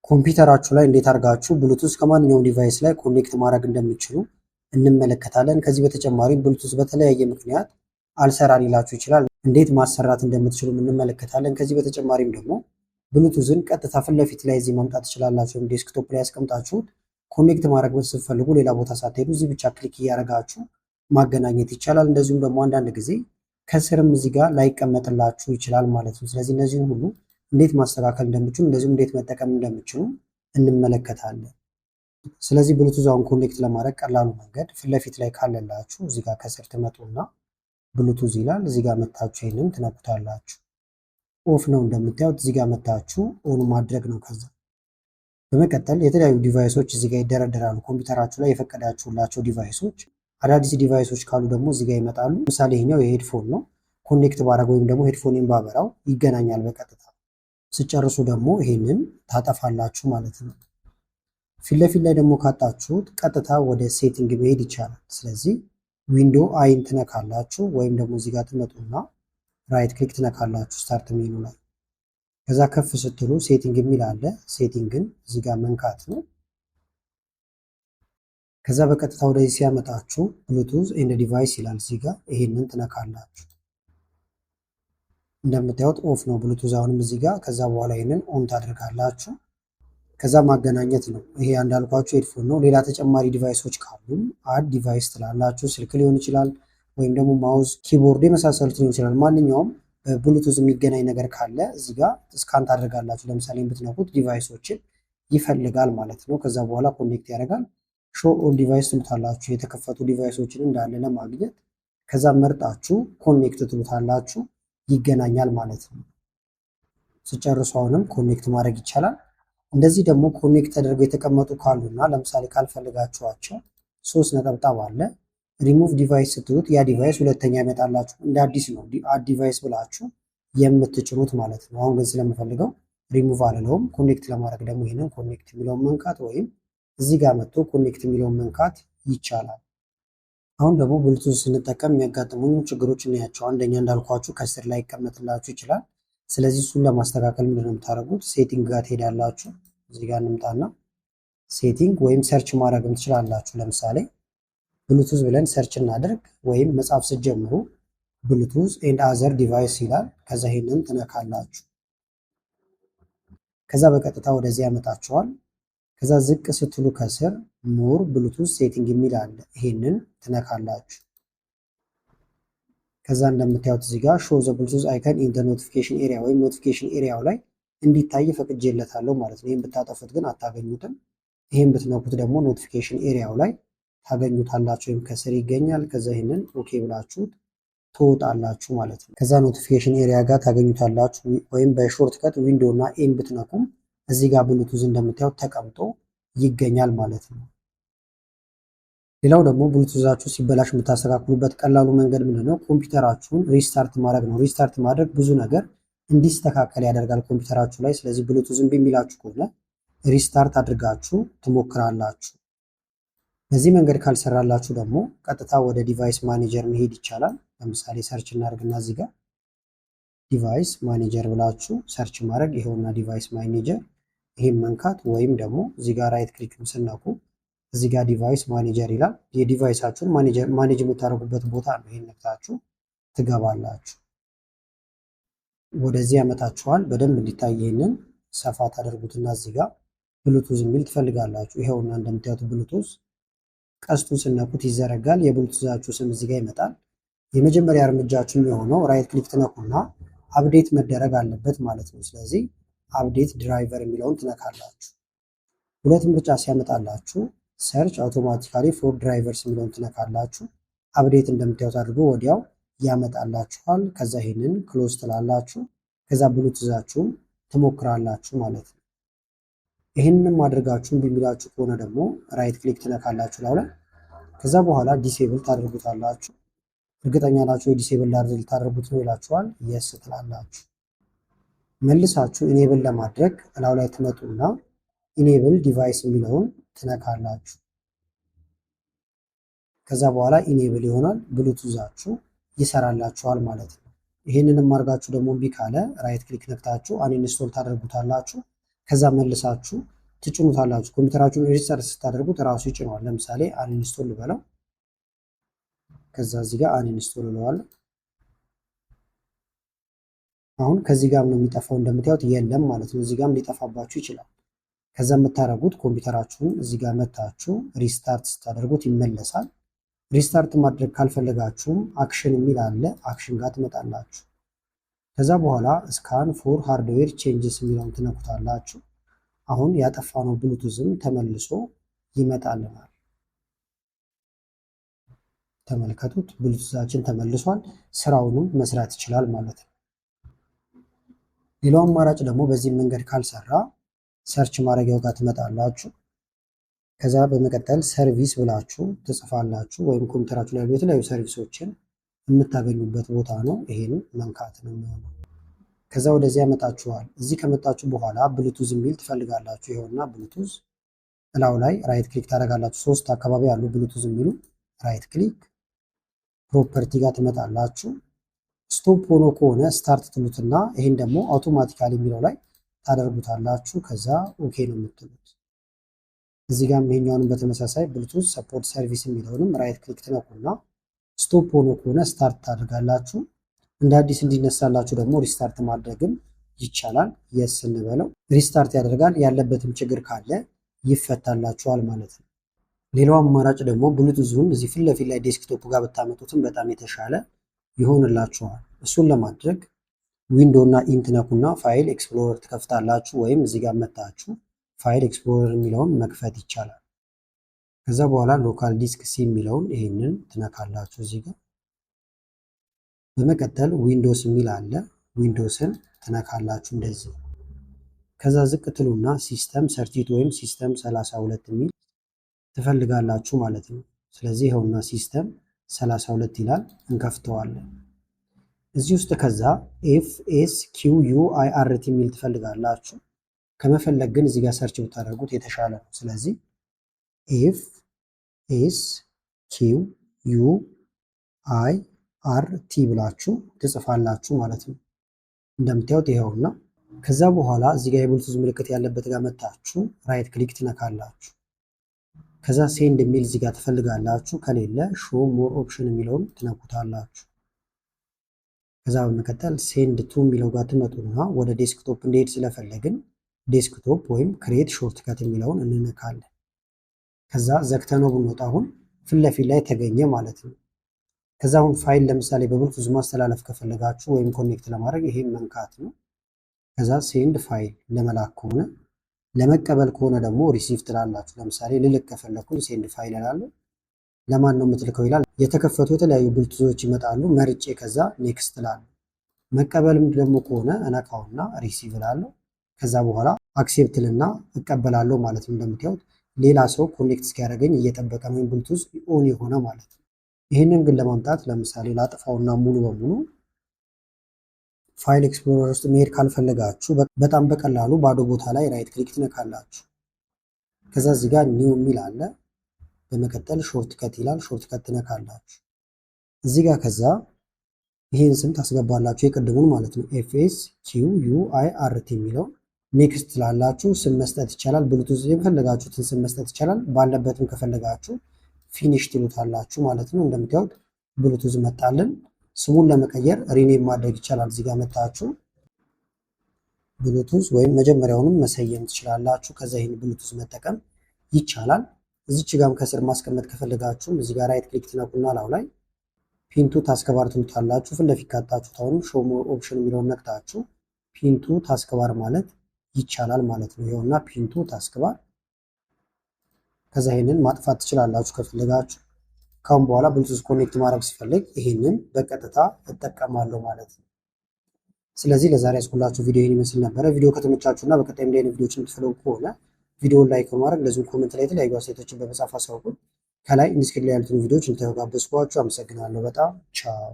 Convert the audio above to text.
ኮምፒውተራችሁ ላይ እንዴት አድርጋችሁ ብሉቱዝ ከማንኛውም ዲቫይስ ላይ ኮኔክት ማድረግ እንደምትችሉ እንመለከታለን። ከዚህ በተጨማሪ ብሉቱዝ በተለያየ ምክንያት አልሰራ ሊላችሁ ይችላል። እንዴት ማሰራት እንደምትችሉ እንመለከታለን። ከዚህ በተጨማሪም ደግሞ ብሉቱዝን ቀጥታ ፊት ለፊት ላይ እዚህ ማምጣት ትችላላችሁ። ወይም ዴስክቶፕ ላይ ያስቀምጣችሁት ኮኔክት ማድረግ ስትፈልጉ ሌላ ቦታ ሳትሄዱ እዚህ ብቻ ክሊክ እያደረጋችሁ ማገናኘት ይቻላል። እንደዚሁም ደግሞ አንዳንድ ጊዜ ከስርም እዚህ ጋር ላይቀመጥላችሁ ይችላል ማለት ነው። ስለዚህ እነዚህን ሁሉ እንዴት ማስተካከል እንደምችሉ እንደዚሁም እንዴት መጠቀም እንደምችሉ እንመለከታለን። ስለዚህ ብሉቱዝ አሁን ኮኔክት ለማድረግ ቀላሉ መንገድ ፊት ለፊት ላይ ካለላችሁ እዚህ ጋር ከስር ትመጡና ብሉቱዝ ይላል እዚህ ጋር መታችሁ ይሄንን ትነኩታላችሁ። ኦፍ ነው እንደምታዩት እዚህ ጋር መታችሁ ኦን ማድረግ ነው። ከዛ በመቀጠል የተለያዩ ዲቫይሶች እዚህ ጋር ይደረደራሉ። ኮምፒውተራችሁ ላይ የፈቀዳችሁላቸው ዲቫይሶች፣ አዳዲስ ዲቫይሶች ካሉ ደግሞ እዚህ ጋር ይመጣሉ። ለምሳሌ ይሄኛው የሄድፎን ነው። ኮኔክት ባረግ ወይም ደግሞ ሄድፎንን ባበራው ይገናኛል በቀጥታ። ስጨርሱ ደግሞ ይሄንን ታጠፋላችሁ ማለት ነው። ፊት ለፊት ላይ ደግሞ ካጣችሁት ቀጥታ ወደ ሴቲንግ መሄድ ይቻላል። ስለዚህ ዊንዶ አይን ትነካላችሁ ወይም ደግሞ እዚህ ጋር ትመጡና ራይት ክሊክ ትነካላችሁ ስታርት ሜኑ ላይ። ከዛ ከፍ ስትሉ ሴቲንግ የሚል አለ። ሴቲንግን እዚህ ጋር መንካት ነው። ከዛ በቀጥታ ወደዚህ ሲያመጣችሁ ብሉቱዝ ኤንድ ዲቫይስ ይላል እዚህ ጋር ይሄንን ትነካላችሁ። እንደምታዩት ኦፍ ነው ብሉቱዝ አሁንም እዚህ ጋር። ከዛ በኋላ ይሄንን ኦን ታደርጋላችሁ። ከዛ ማገናኘት ነው። ይሄ እንዳልኳችሁ ሄድፎን ነው። ሌላ ተጨማሪ ዲቫይሶች ካሉ አድ ዲቫይስ ትላላችሁ። ስልክ ሊሆን ይችላል ወይም ደግሞ ማውዝ፣ ኪቦርድ የመሳሰሉት ሊሆን ይችላል። ማንኛውም ብሉቱዝ የሚገናኝ ነገር ካለ እዚህ ጋር ስካን ታደርጋላችሁ። ለምሳሌ የምትነኩት ዲቫይሶችን ይፈልጋል ማለት ነው። ከዛ በኋላ ኮኔክት ያደርጋል። ሾው ኦል ዲቫይስ ትሉታላችሁ የተከፈቱ ዲቫይሶችን እንዳለ ለማግኘት። ከዛ መርጣችሁ ኮኔክት ትሉታላችሁ ይገናኛል ማለት ነው። ስጨርሱ አሁንም ኮኔክት ማድረግ ይቻላል። እንደዚህ ደግሞ ኮኔክት ተደርገው የተቀመጡ ካሉና ለምሳሌ ካልፈልጋችኋቸው 3 ነጠብጣብ አለ። ሪሙቭ ዲቫይስ ስትሉት ያ ዲቫይስ ሁለተኛ ይመጣላችሁ። እንደ አዲስ ነው አድ ዲቫይስ ብላችሁ የምትጭኑት ማለት ነው። አሁን ግን ስለምፈልገው ሪሙቭ አልለውም። ኮኔክት ለማድረግ ደግሞ ይሄንን ኮኔክት የሚለውን መንካት ወይም እዚህ ጋር መጥቶ ኮኔክት የሚለውን መንካት ይቻላል። አሁን ደግሞ ብሉቱዝ ስንጠቀም የሚያጋጥሙን ችግሮች እናያቸው። አንደኛ እንዳልኳችሁ ከስር ላይ ይቀመጥላችሁ ይችላል። ስለዚህ እሱን ለማስተካከል ምንድነው የምታደርጉት? ሴቲንግ ጋር ትሄዳላችሁ። እዚህ ጋር እንምጣና ሴቲንግ ወይም ሰርች ማድረግም ትችላላችሁ። ለምሳሌ ብሉቱዝ ብለን ሰርች እናደርግ ወይም መጻፍ ስትጀምሩ ብሉቱዝ ኤንድ አዘር ዲቫይስ ይላል። ከዛ ይሄንን ትነካላችሁ። ከዛ በቀጥታ ወደዚህ ያመጣችኋል። ከዛ ዝቅ ስትሉ ከስር ሞር ብሉቱዝ ሴቲንግ የሚል አለ። ይሄንን ትነካላችሁ። ከዛ እንደምታዩት እዚህ ጋር ሾው ዘ ብሉቱዝ አይከን ኢን ዘ ኖቲፊኬሽን ኤሪያ ወይም ኖቲፊኬሽን ኤሪያው ላይ እንዲታይ ፈቅጄለታለሁ ማለት ነው። ይሄን ብታጠፉት ግን አታገኙትም። ይሄን ብትነኩት ደግሞ ኖቲፊኬሽን ኤሪያው ላይ ታገኙታላችሁ ወይም ከስር ይገኛል። ከዛ ይሄንን ኦኬ ብላችሁት ትወጣላችሁ ማለት ነው። ከዛ ኖቲፊኬሽን ኤሪያ ጋር ታገኙታላችሁ ወይም በሾርት ከት ዊንዶ እና ኤን ብትነኩም እዚህ ጋር ብሉቱዝ እንደምታዩት ተቀምጦ ይገኛል ማለት ነው። ሌላው ደግሞ ብሉቱዛችሁ ሲበላሽ የምታስተካክሉበት ቀላሉ መንገድ ምንድነው? ኮምፒውተራችሁን ሪስታርት ማድረግ ነው። ሪስታርት ማድረግ ብዙ ነገር እንዲስተካከል ያደርጋል ኮምፒውተራችሁ ላይ። ስለዚህ ብሉቱዝ እምቢ የሚላችሁ ከሆነ ሪስታርት አድርጋችሁ ትሞክራላችሁ። በዚህ መንገድ ካልሰራላችሁ ደግሞ ቀጥታ ወደ ዲቫይስ ማኔጀር መሄድ ይቻላል። ለምሳሌ ሰርች እናድርግና እዚህ ጋር ዲቫይስ ማኔጀር ብላችሁ ሰርች ማድረግ ይሄውና ዲቫይስ ማኔጀር። ይሄን መንካት ወይም ደግሞ እዚህ ጋር ራይት ክሊክ ስነኩ እዚህ ጋር ዲቫይስ ማኔጀር ይላል። የዲቫይሳችሁን ማኔጅ የምታደርጉበት ቦታ ነው። ይሄን ነክታችሁ ትገባላችሁ። ወደዚህ ያመጣችኋል። በደንብ እንዲታይ ይሄንን ሰፋ ታደርጉትና እዚህ ጋር ብሉቱዝ የሚል ትፈልጋላችሁ። ይሄውና እንደምታዩት ብሉቱዝ ቀስቱን ስነኩት ይዘረጋል። የብሉቱዛችሁ ስም እዚህ ጋር ይመጣል። የመጀመሪያ እርምጃችሁ የሚሆነው ራይት ክሊክ ትነኩና አፕዴት መደረግ አለበት ማለት ነው። ስለዚህ አፕዴት ድራይቨር የሚለውን ትነካላችሁ። ሁለት ምርጫ ሲያመጣላችሁ ሰርች አውቶማቲካሊ ፎር ድራይቨርስ የሚለውን ትነካላችሁ። አፕዴት እንደምታዩት አድርጎ ወዲያው ያመጣላችኋል። ከዛ ይሄንን ክሎዝ ትላላችሁ። ከዛ ብሉቱዛችሁን ትሞክራላችሁ ማለት ነው። ይሄንንም አድርጋችሁን ቢሚላችሁ ከሆነ ደግሞ ራይት ክሊክ ትነካላችሁ ላይ። ከዛ በኋላ ዲሴብል ታደርጉታላችሁ። እርግጠኛ ናችሁ የዲሴብል ልታደርጉት ነው ይላችኋል። የስ ትላላችሁ። መልሳችሁ ኢኔብል ለማድረግ እላው ላይ ትመጡና ኢኔብል ዲቫይስ የሚለውን ትነካላችሁ። ከዛ በኋላ ኢኔብል ይሆናል። ብሉቱዛችሁ ይሰራላችኋል ማለት ነው። ይሄንንም አድርጋችሁ ደግሞ እምቢ ካለ ራይት ክሊክ ነክታችሁ አንኢንስቶል ታደርጉታላችሁ። ከዛ መልሳችሁ ትጭኑታላችሁ። ኮምፒውተራችሁን ሪስታርት ስታደርጉት ራሱ ይጭነዋል። ለምሳሌ አንኢንስቶል ልበለው። ከዛ እዚህ ጋር አንኢንስቶል እለዋለሁ። አሁን ከዚህ ጋር ነው የሚጠፋው፣ እንደምታዩት የለም ማለት ነው። እዚህ ጋርም ሊጠፋባችሁ ይችላል። ከዛ የምታደርጉት ኮምፒውተራችሁን እዚህ ጋር መታችሁ ሪስታርት ስታደርጉት ይመለሳል። ሪስታርት ማድረግ ካልፈለጋችሁም አክሽን የሚል አለ። አክሽን ጋር ትመጣላችሁ። ከዛ በኋላ ስካን ፎር ሃርድዌር ቼንጅስ የሚለውን ትነኩታላችሁ። አሁን ያጠፋነው ብሉቱዝም ተመልሶ ይመጣልናል። ተመልከቱት፣ ብሉቱዛችን ተመልሷል። ስራውንም መስራት ይችላል ማለት ነው። ሌላው አማራጭ ደግሞ በዚህ መንገድ ካልሰራ ሰርች ማድረጊያው ጋር ትመጣላችሁ። ከዛ በመቀጠል ሰርቪስ ብላችሁ ትጽፋላችሁ። ወይም ኮምፒውተራችሁ ላይ ያሉ የተለያዩ ሰርቪሶችን የምታገኙበት ቦታ ነው። ይሄን መንካት ነው የሚሆነው። ከዛ ወደዚህ ያመጣችኋል። እዚህ ከመጣችሁ በኋላ ብሉቱዝ የሚል ትፈልጋላችሁ። ይኸውና ብሉቱዝ እላው ላይ ራይት ክሊክ ታደርጋላችሁ። 3 አካባቢ ያሉ ብሉቱዝ የሚሉ ራይት ክሊክ፣ ፕሮፐርቲ ጋር ትመጣላችሁ። ስቶፕ ሆኖ ከሆነ ስታርት ትሉትና ይሄን ደግሞ አውቶማቲካሊ የሚለው ላይ ታደርጉታላችሁ። ከዛ ኦኬ ነው የምትሉት። እዚህ ጋር ይሄኛውንም በተመሳሳይ ብሉቱዝ ሰፖርት ሰርቪስ የሚለውንም ራይት ክሊክ ትነኩና ስቶፕ ሆኖ ከሆነ ስታርት ታደርጋላችሁ። እንደ አዲስ እንዲነሳላችሁ ደግሞ ሪስታርት ማድረግም ይቻላል። የስ እንበለው፣ ሪስታርት ያደርጋል። ያለበትም ችግር ካለ ይፈታላችኋል ማለት ነው። ሌላው አማራጭ ደግሞ ብሉቱዙን እዚህ ፊት ለፊት ላይ ዴስክቶፕ ጋር ብታመጡትም በጣም የተሻለ ይሆንላችኋል። እሱን ለማድረግ ዊንዶ እና ኢንት ነኩና ፋይል ኤክስፕሎረር ትከፍታላችሁ። ወይም እዚህ ጋር መታችሁ ፋይል ኤክስፕሎረር የሚለውን መክፈት ይቻላል። ከዛ በኋላ ሎካል ዲስክ ሲ የሚለውን ይሄንን ትነካላችሁ እዚህ ጋር። በመቀጠል ዊንዶውስ የሚል አለ። ዊንዶውስን ትነካላችሁ እንደዚህ። ከዛ ዝቅ ትሉና ሲስተም ሰርቲት ወይም ሲስተም 32 የሚል ትፈልጋላችሁ ማለት ነው። ስለዚህ ይኸውና ሲስተም 32 ይላል። እንከፍተዋለን እዚህ ውስጥ። ከዛ ኤፍ ኤስ ኪው ዩ አይ አር ቲ የሚል ትፈልጋላችሁ። ከመፈለግ ግን እዚህ ጋር ሰርች ብታደርጉት የተሻለ ነው። ስለዚህ ኤፍ ኤስ ኪው ዩ አይ አር ቲ ብላችሁ ትጽፋላችሁ ማለት ነው። እንደምታዩት ይኸውና። ከዛ በኋላ እዚህ ጋር የብሉቱዝ ምልክት ያለበት ጋር መታችሁ ራይት ክሊክ ትነካላችሁ። ከዛ ሴንድ የሚል እዚህ ጋር ትፈልጋላችሁ። ከሌለ ሾው ሞር ኦፕሽን የሚለውን ትነኩታላችሁ። ከዛ በመቀጠል ሴንድ ቱ የሚለው ጋር ትመጡና ወደ ዴስክቶፕ እንዲሄድ ስለፈለግን ዴስክቶፕ ወይም ክሬት ሾርትከት የሚለውን እንነካለን። ከዛ ዘግተነው ብንወጣ አሁን ፊት ለፊት ላይ ተገኘ ማለት ነው። ከዛ አሁን ፋይል ለምሳሌ በብሉቱዝ ማስተላለፍ ከፈለጋችሁ ወይም ኮኔክት ለማድረግ ይሄን መንካት ነው። ከዛ ሴንድ ፋይል ለመላክ ከሆነ፣ ለመቀበል ከሆነ ደግሞ ሪሲቭ ትላላችሁ። ለምሳሌ ልልክ ከፈለኩኝ ሴንድ ፋይል እላለሁ። ለማን ነው የምትልከው ይላል። የተከፈቱ የተለያዩ ብሉቱዞች ይመጣሉ። መርጬ ከዛ ኔክስት እላለሁ። መቀበልም ደግሞ ከሆነ እነካውና ሪሲቭ እላለሁ። ከዛ በኋላ አክሴፕት ልና እቀበላለሁ ማለት ነው። እንደምታዩት ሌላ ሰው ኮኔክት እስኪያደርገኝ እየጠበቀ ነው፣ ብሉቱዝ ኦን የሆነ ማለት ነው። ይህንን ግን ለማምጣት ለምሳሌ ላጥፋውና ሙሉ በሙሉ ፋይል ኤክስፕሎረር ውስጥ መሄድ ካልፈለጋችሁ በጣም በቀላሉ ባዶ ቦታ ላይ ራይት ክሊክ ትነካላችሁ። ከዛ እዚህ ጋር ኒው የሚል አለ። በመቀጠል ሾርት ከት ይላል። ሾርት ከት ትነካላችሁ እዚህ ጋር። ከዛ ይህን ስም ታስገባላችሁ የቅድሙን ማለት ነው። ኤፍኤስ ኪው ዩ አይ አር ቲ የሚለው ኔክስት ትላላችሁ። ስም መስጠት ይቻላል። ብሉቱዝ የፈለጋችሁትን ስም መስጠት ይቻላል። ባለበትም ከፈለጋችሁ ፊኒሽ ትሉታላችሁ ማለት ነው። እንደምታዩት ብሉቱዝ መጣልን። ስሙን ለመቀየር ሪኔም ማድረግ ይቻላል። እዚህ ጋር መጣችሁ ብሉቱዝ ወይም መጀመሪያውንም መሰየም ትችላላችሁ። ከዛ ይህን ብሉቱዝ መጠቀም ይቻላል። እዚች ጋም ከስር ማስቀመጥ ከፈለጋችሁም እዚህ ጋር ራይት ክሊክ ትነኩና ላው ላይ ፒንቱ ታስከባር ትሉታላችሁ። ፊት ለፊት ካጣችሁት አሁንም ሾው ሞር ኦፕሽን የሚለውን ነክታችሁ ፒንቱ ታስከባር ማለት ይቻላል ማለት ነው። ይኸውና ፒንቱ ታስከባር። ከዛ ይሄንን ማጥፋት ትችላላችሁ ከፈለጋችሁ። ካሁን በኋላ ብሉቱዝ ኮኔክት ማድረግ ሲፈልግ ይሄንን በቀጥታ እጠቀማለሁ ማለት ነው። ስለዚህ ለዛሬ ያስኩላችሁ ቪዲዮ ይህን ይመስል ነበረ። ቪዲዮ ከተመቻችሁና በቀጣይም ላይ ቪዲዮዎችን የምትፈልጉ ከሆነ ቪዲዮውን ላይክ በማድረግ ለዚሁም ኮሜንት ላይ የተለያዩ አስተያየቶችን በመጻፍ አሳውቁን። ከላይ ኢንስክሪፕት ላይ ያሉትን ቪዲዮዎች እንድትጋበዝኳችሁ አመሰግናለሁ። በጣም ቻው።